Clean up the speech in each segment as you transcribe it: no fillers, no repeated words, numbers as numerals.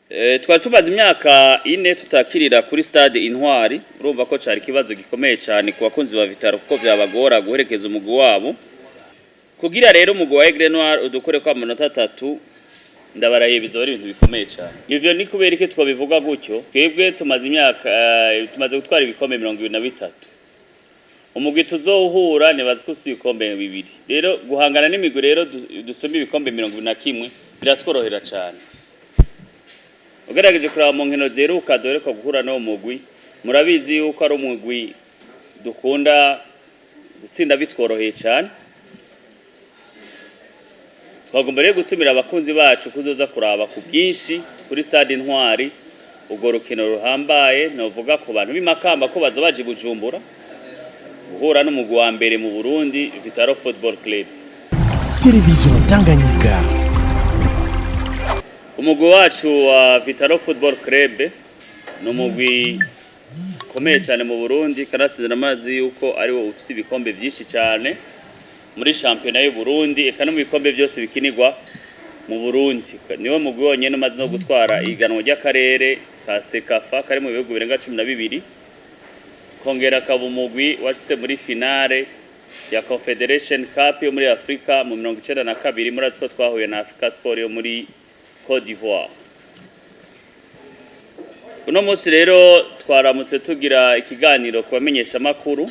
Twari tumaze imyaka ine tutakirira kuri stade Intwari, urumva ko cari kibazo gikomeye cyane ku bakunzi ba Vitaro kuko byabagora guherekeza umugwi wabo. Kugira rero umugwi wa Aigle Noir udukore kwa amanota 3 ndabarahiye bizaba ari ibintu bikomeye cyane. Ivyo ni kubera iki twabivuga gutyo, twebwe tumaze gutwara ibikombe 23. Umugwi tuzohura nibaza ko si ibikombe bibiri. Rero guhangana n'imigwi rero dusomba ibikombe 21 biratworohera cyane. Ugerageje kuraba mu nkino zeruka dore ko guhura no mugwi murabizi yuko ari umugwi dukunda gutsinda bitworoheye cyane. Twagomba rero gutumira abakunzi bacu kuzoza kuraba ku bwinshi kuri stade Intwari ubwo rukino ruhambaye novuga ko bantu b'imakamba ko baje Bujumbura guhura n'umugwi wa mbere mu Burundi Vitaro Football Club. Television Tanganyika. Umugwi wacu wa Vitaro Football Club no mugwi komeye cyane mu Burundi kanasizana amazi yuko ari wo ufise ibikombe byinshi cyane muri championnat y'u Burundi eka no mu bikombe byose bikinirwa mu Burundi. Niwe mugwi wonyene umaze no gutwara iganwa ry'akarere ka Sekafa kari mu bihugu birenga 12 kongera kaba umugwi washitse muri finale ya Confederation Cup yo muri Afrika mu 1992 muri aziko twahuye na Africa Sport yo muri Côte d'Ivoire. Uno munsi rero twaramutse tugira ikiganiro kubamenyesha makuru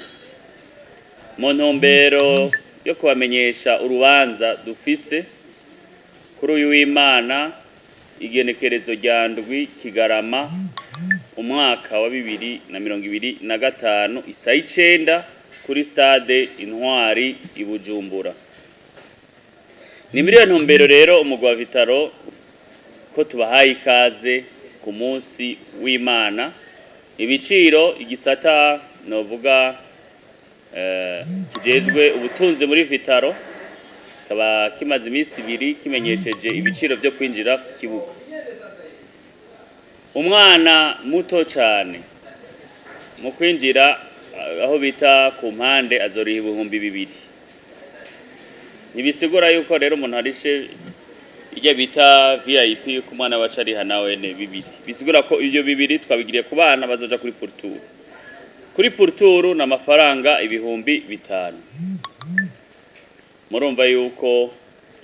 mu ntumbero yo kubamenyesha urubanza dufise kuri uyu w'Imana igenekerezo rya ndwi Kigarama umwaka wa 2025 isa 9 kuri stade Intwari i Bujumbura. Ni muri iyo ntumbero rero umugwi wa Vitaro ko tubahaye ikaze ku munsi w'Imana. Ibiciro igisata novuga kijejwe ubutunzi muri Vitaro kaba kimaze iminsi 2 kimenyesheje ibiciro byo kwinjira ku kibuga. Umwana muto cyane mu kwinjira aho bita ku mpande azoriha 2,000. Nibisigura yuko rero umuntu arishe ijya bita VIP ku mwana wacu ari hanawe ne 2. Bisigura ko iyo 2 twabigiriye ku bana bazoja kuri Portour. Kuri Portour na mafaranga 5,000. Murumva yuko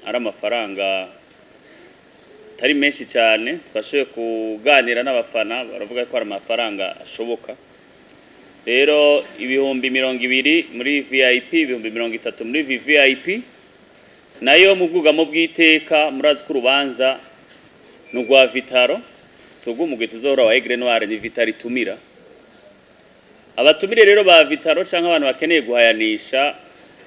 ari amafaranga tari menshi cyane. Twashoye kuganira n'abafana baravuga ko ari amafaranga ashoboka. Rero 2,20 muri VIP, 30 muri VVIP. Nayo mu bwugamo bw'iteka murazi ku rubanza n'ugwa Vitaro sogo mugwe tuzohora wa Aigle Noir ni Vitaro itumira. Abatumire rero ba Vitaro canke abantu bakeneye guhayanisha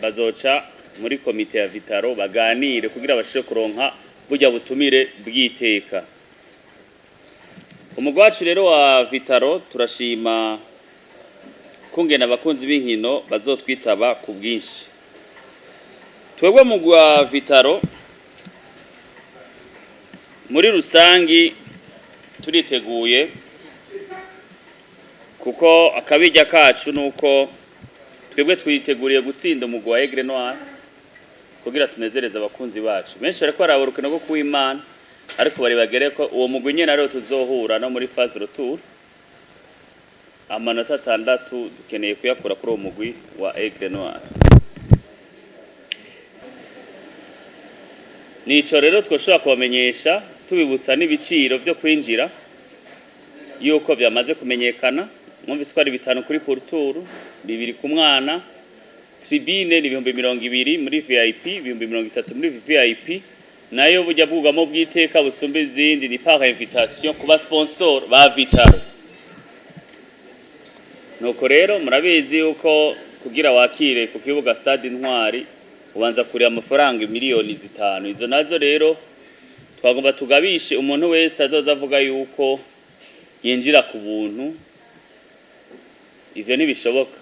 bazoca muri komite ya Vitaro baganire kugira bashire kuronka burya butumire bw'iteka. Umugwi wacu rero wa Vitaro turashima kungena abakunzi b'inkino bazotwitaba ku bwinshi. Twebwe mugwi wa Vitaro muri rusangi turiteguye kuko akabijya kacu nuko twebwe twiteguriye gutsinda umugwi wa Aigle Noir kugira tunezereza abakunzi bacu. Benshi bariko baraburukana ko kuw'Imana ariko bari bagere ko uwo mugwi nyene ari tuzohura no muri phase retour. Amanota 6 dukeneye kuyakura kuri uwo mugwi wa Aigle Noir. Nico rero twoshobora kubamenyesha tubibutsa n'ibiciro byo kwinjira yuko byamaze kumenyekana. Mwumvise ko ari 5 kuri Portour, 2 ku mwana, tribune ni 220 muri VIP, 30 muri VIP. Nayo bujya bwugamo bw'iteka busumbe izindi ni par invitation kuba sponsor ba Vitaro. Nuko rero murabizi yuko kugira wakire ku kibuga stade Intwari ubanza kuri amafaranga miliyoni 5. Izo nazo rero twagomba tugabishe umuntu wese azoza avuga yuko yinjira ku buntu. Ivyo ntibishoboka.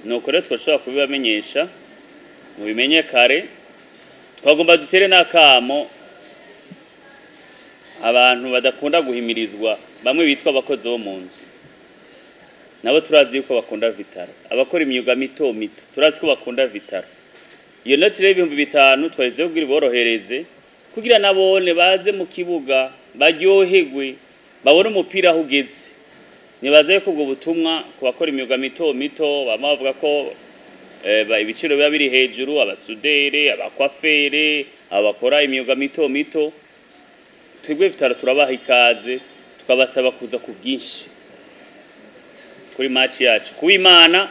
Nuko rero twashobora kubibamenyesha mu bimenye kare. Twagomba dutere nakamo abantu badakunda guhimirizwa bamwe bitwa abakozi bo mu nzu. Nabo turazi yuko bakunda Vitaro. Abakora imyuga mito turazi ko bakunda Vitaro. Iyo noti rero 5,000 twarize kugira borohereze kugira nabone baze mu kibuga baryoherwe babone umupira aho ugeze. Nibaze ko ubwo butumwa kubakora imyuga mito mito bamavuga ko ibiciro biba biri hejuru, abasudere, abakwafere, abakora imyuga mito mito, twebwe Vitaro turabaha ikaze tukabasaba kuza ku bwinshi kuri match yacu kuw'Imana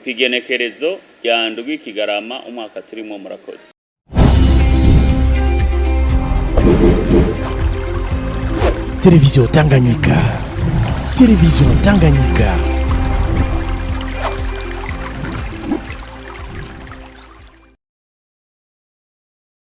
kwigenekerezo rya Ndwi Kigarama umwaka turimo murakoze. Télévision Tanganyika. Télévision Tanganyika.